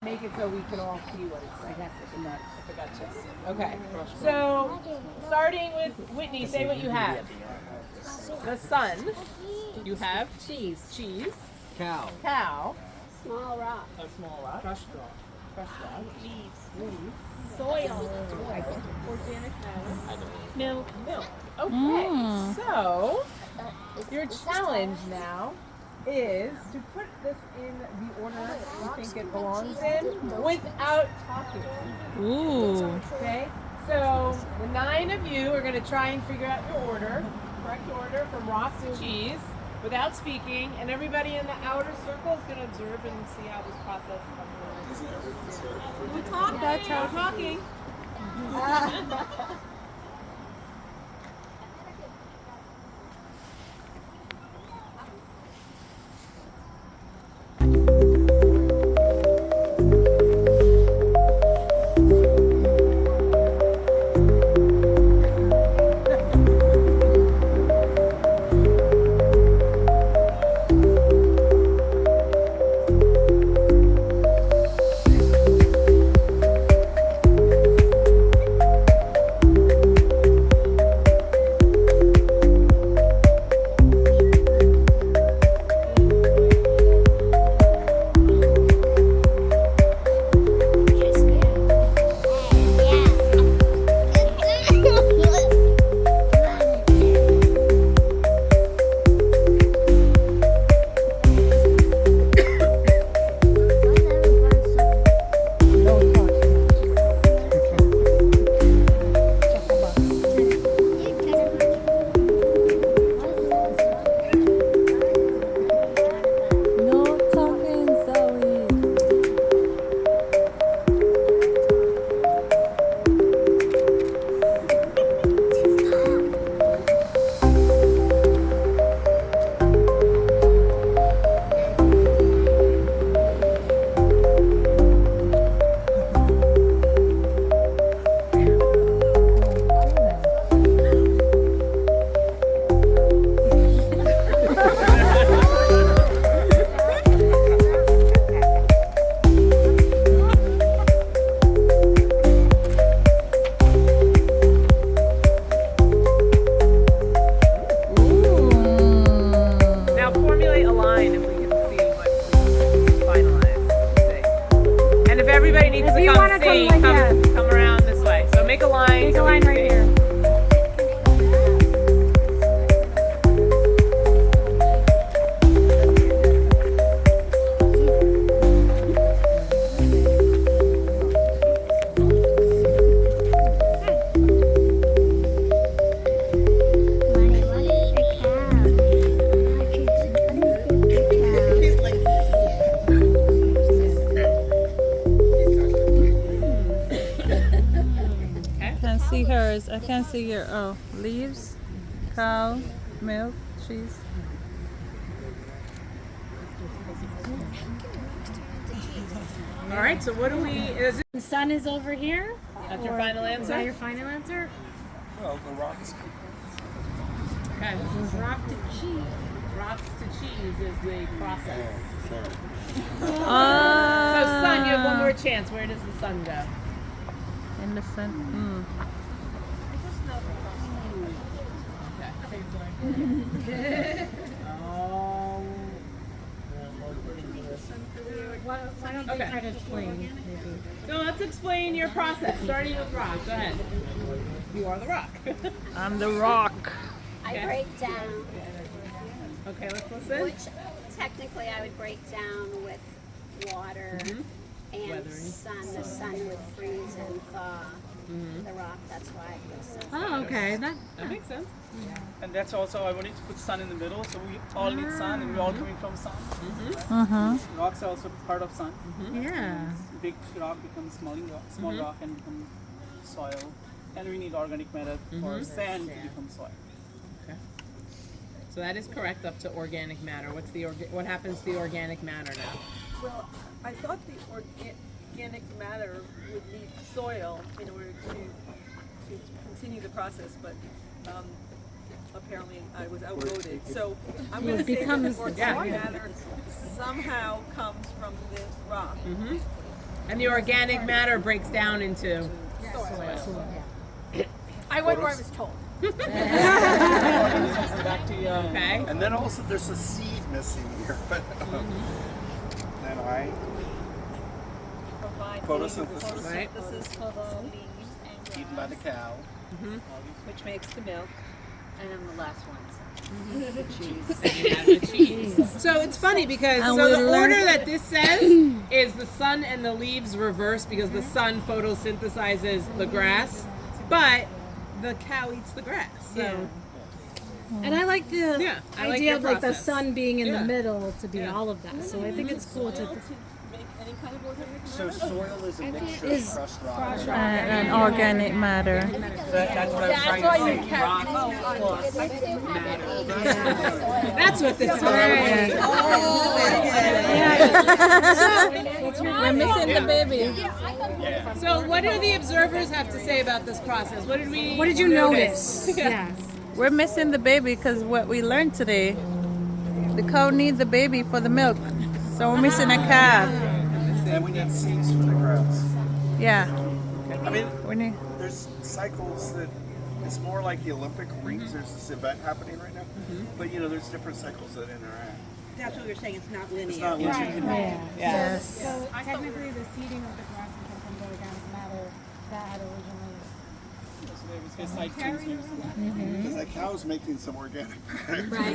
Make it so we can all see what it's like. I forgot to. Okay. So, starting with Whitney, say what you have. The sun. You have cheese. Cheese. Cow. Cow. Small rock. A small rock. Crushed rock. Crushed rock. Leaves. Soil. Organic matter. Milk. Milk. Okay. So, your challenge now is to put this in the order you think it belongs in without talking. Ooh. Okay? So the 9 of you are going to try and figure out your order, correct order from rock to cheese without speaking, and everybody in the outer circle is going to observe and see how this process unfolds. We're talking. That's how talking. No talking, Zoe. Now formulate a line if we can see what we finalize. Let's see. And if everybody needs to you come wanna come see, like come around this way. So make a line. Make so a we line can right see. here. Can't see hers. I can't see your. Oh, leaves, cow, milk, cheese. All right. So what do we? Is it The sun is over here. that's your Or final Is that answer? your final answer? Well, the rocks. Okay. Rock to cheese. Rocks to cheese is the process. So sun, you have one more chance. Where does the sun go? In the sun. Why don't Okay. they try to explain? Maybe. So let's explain your process, starting with rock. Go ahead. You are the rock. I'm the rock. I Okay. break down, Okay, let's listen. which technically I would break down with water and Weathering. sun. The sun would freeze and thaw the rock. That's why I put sun. Oh, okay. That. That makes sense. And that's also, I wanted to put sun in the middle, so we all need sun, and we're all coming from sun. Rocks are also part of sun. Yeah. Big rock becomes small rock and become soil. And we need organic matter for sand to become soil. Okay. So that is correct up to organic matter. What happens to the organic matter now? Well, I thought the organic matter would need soil in order to continue the process, but apparently I was outvoted. So I'm going to say that becomes the organic matter somehow comes from this rock. And the organic matter breaks down into soil. I went where I was told. Bacteria. Okay. And then also there's a seed missing here, but then I Provide Photosynthesis. Right. photosynthesis for the Leaves and eaten by the cow. which makes the milk. And then the last one. So it's funny because And so we the learned- order that this says is the sun and the leaves reverse because the sun photosynthesizes the grass, but the cow eats the grass. So And I like the Yeah, I like idea your of like the process. sun being in Yeah. the middle to be Yeah. all of that. So I think it's cool to. To make any kind of organic So matter? soil is a mixture is of crushed rock. And organic matter. That's what I was trying to say. Rock plus that's what this is. We're missing the baby. So what do the observers have to say about this process? What did we? What did you notice? Yes. We're missing the baby because what we learned today, the cow needs the baby for the milk. So we're missing a calf. And we need seeds for the grass. Yeah. I mean, We need. there's cycles that it's more like the Olympic rings. There's this event happening right now, but you know, there's different cycles that interact. That's what you're saying, it's not linear. It's not linear. Yes. So technically, the seeding of the grass can come from the organic matter that had originally. Because that cow's making some organic. And you would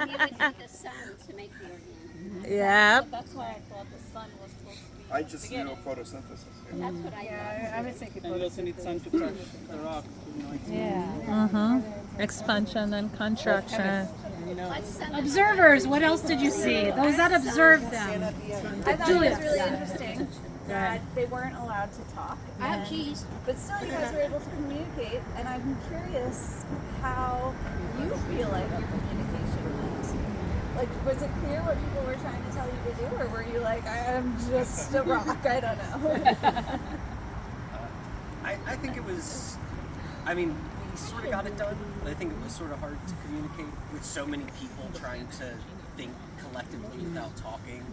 need the sun to make the organic. Yeah. That's why I thought the sun was supposed to be. I just know photosynthesis. That's what I thought. I was thinking. And you also need sun to crush the rock. Expansion and contraction. Let's send them. Observers, what else did you see? Those that observed them. I thought it was really interesting that they weren't allowed to talk. I have cheese. But still, you guys were able to communicate, and I'm curious how you feel like your communication went. Like, was it clear what people were trying to tell you to do, or were you like, I am just a rock, I don't know? I think it was, I mean, we sort of got it done, but I think it was sort of hard to communicate with so many people trying to think collectively without talking.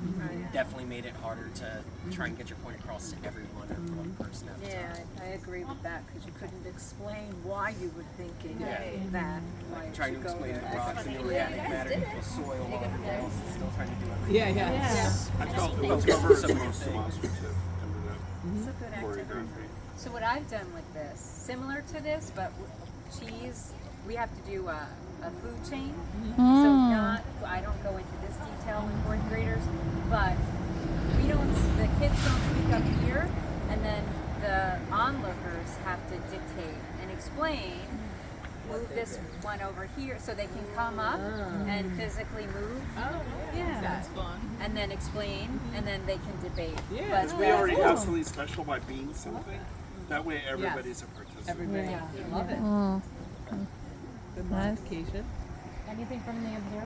Definitely made it harder to try and get your point across to everyone or one person at a time. Yeah, I agree with that, because you couldn't explain why you were thinking Yeah. that. Why it Trying to should go explain there. the rocks and the organic matter equals soil while everyone else is still trying to do everything. Yeah. I felt it was Focus on very so many most things. demonstrative into that It's a good activity. choreography. So what I've done with this, similar to this, but with cheese, we have to do a food chain. So not, I don't go into this detail with fourth graders, but we don't, the kids don't speak up here, and then the onlookers have to dictate and explain, move this one over here, so they can come up and physically move. Yeah. That's fun. And then explain, and then they can debate. Yeah. But We already have something special by being something. That way everybody's a participant. Everybody. Yeah. Love it. Nice. Good modification. Anything from the observer?